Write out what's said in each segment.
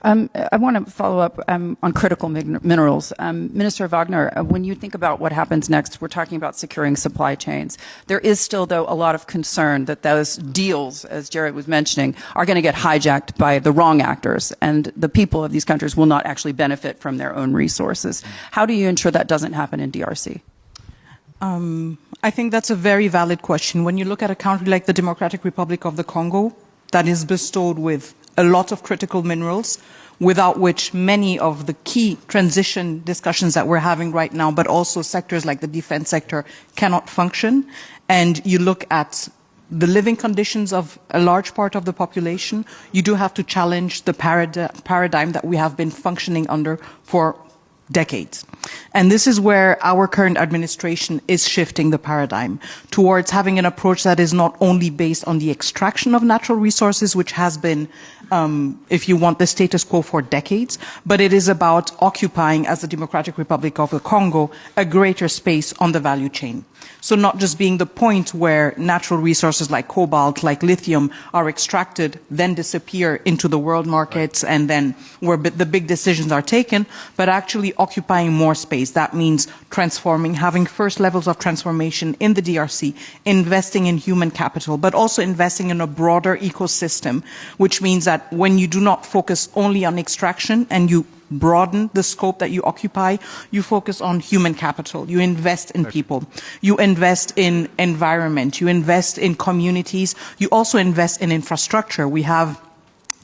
I want to follow up on critical minerals. Minister Wagner, when you think about what happens next, we're talking about securing supply chains. There is still, though, a lot of concern that those deals, as Jared was mentioning, are going to get hijacked by the wrong actors, and the people of these countries will not actually benefit from their own resources. How do you ensure that doesn't happen in DRC? I think that's a very valid question. When you look at a country like the Democratic Republic of the Congo, that is bestowed with a lot of critical minerals, without which many of the key transition discussions that we're having right now, but also sectors like the defense sector, cannot function. And you look at the living conditions of a large part of the population, you do have to challenge the paradigm that we have been functioning under for decades. And this is where our current administration is shifting the paradigm towards having an approach that is not only based on the extraction of natural resources, which has been, if you want, the status quo for decades, but it is about occupying, as the Democratic Republic of the Congo, a greater space on the value chain. So not just being the point where natural resources like cobalt, like lithium are extracted, then disappear into the world markets, and then where the big decisions are taken, but actually occupying more space. That means transforming, having first levels of transformation in the DRC, investing in human capital, but also investing in a broader ecosystem, which means that when you do not focus only on extraction and you broaden the scope that you occupy, you focus on human capital, you invest in people, you invest in environment, you invest in communities, you also invest in infrastructure. We have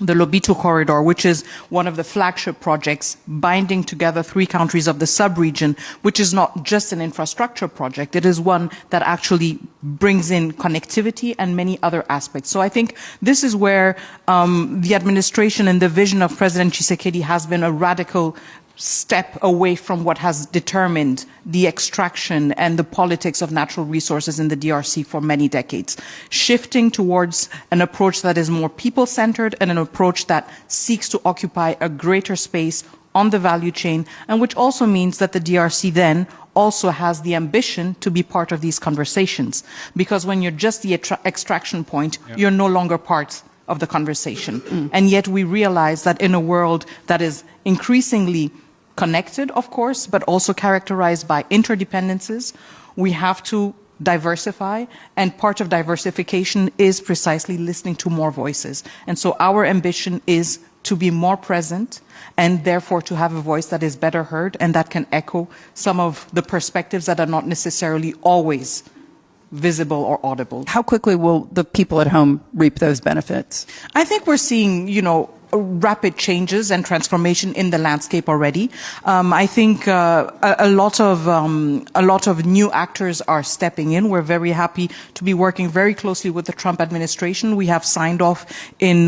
the Lobito Corridor, which is one of the flagship projects binding together 3 countries of the sub-region, which is not just an infrastructure project. It is one that actually brings in connectivity and many other aspects. So I think this is where the administration and the vision of President Tshisekedi has been a radical step away from what has determined the extraction and the politics of natural resources in the DRC for many decades, shifting towards an approach that is more people-centered and an approach that seeks to occupy a greater space on the value chain, and which also means that the DRC then also has the ambition to be part of these conversations. Because when you're just the extraction point, you're no longer part of the conversation. And yet we realize that in a world that is increasingly connected, of course, but also characterized by interdependencies, we have to diversify, and part of diversification is precisely listening to more voices. And so our ambition is to be more present and therefore to have a voice that is better heard and that can echo some of the perspectives that are not necessarily always visible or audible. How quickly will the people at home reap those benefits? I think we're seeing, rapid changes and transformation in the landscape already. I think a lot of new actors are stepping in. We're very happy to be working very closely with the Trump administration. We have signed off in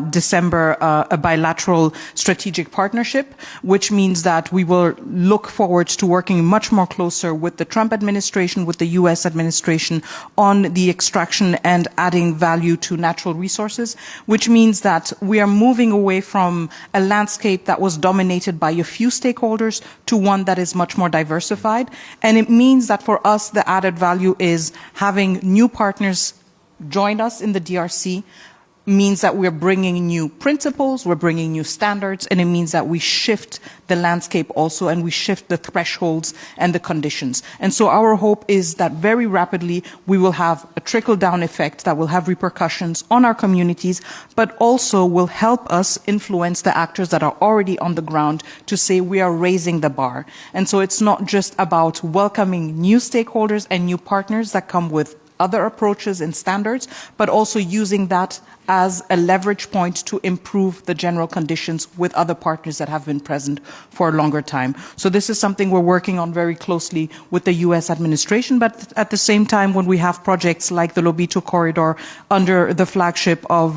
December a bilateral strategic partnership, which means that we will look forward to working much more closer with the Trump administration, with the U.S. administration on the extraction and adding value to natural resources, which means that we are moving away from a landscape that was dominated by a few stakeholders to one that is much more diversified. And it means that for us, the added value is having new partners join us in the DRC, means that we're bringing new principles, we're bringing new standards, and it means that we shift the landscape also, and we shift the thresholds and the conditions. And so our hope is that very rapidly we will have a trickle-down effect that will have repercussions on our communities, but also will help us influence the actors that are already on the ground to say we are raising the bar. And so it's not just about welcoming new stakeholders and new partners that come with other approaches and standards, but also using that as a leverage point to improve the general conditions with other partners that have been present for a longer time. So this is something we're working on very closely with the U.S. administration, but at the same time, when we have projects like the Lobito Corridor under the flagship of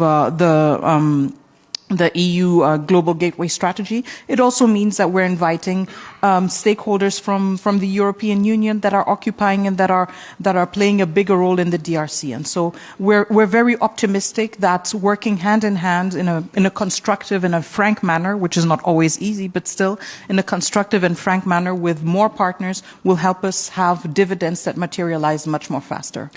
the EU Global Gateway Strategy, it also means that we're inviting stakeholders from the European Union that are occupying and that are playing a bigger role in the DRC. And so we're very optimistic that working hand in hand in a constructive and a frank manner, which is not always easy, but still in a constructive and frank manner with more partners, will help us have dividends that materialize much more faster.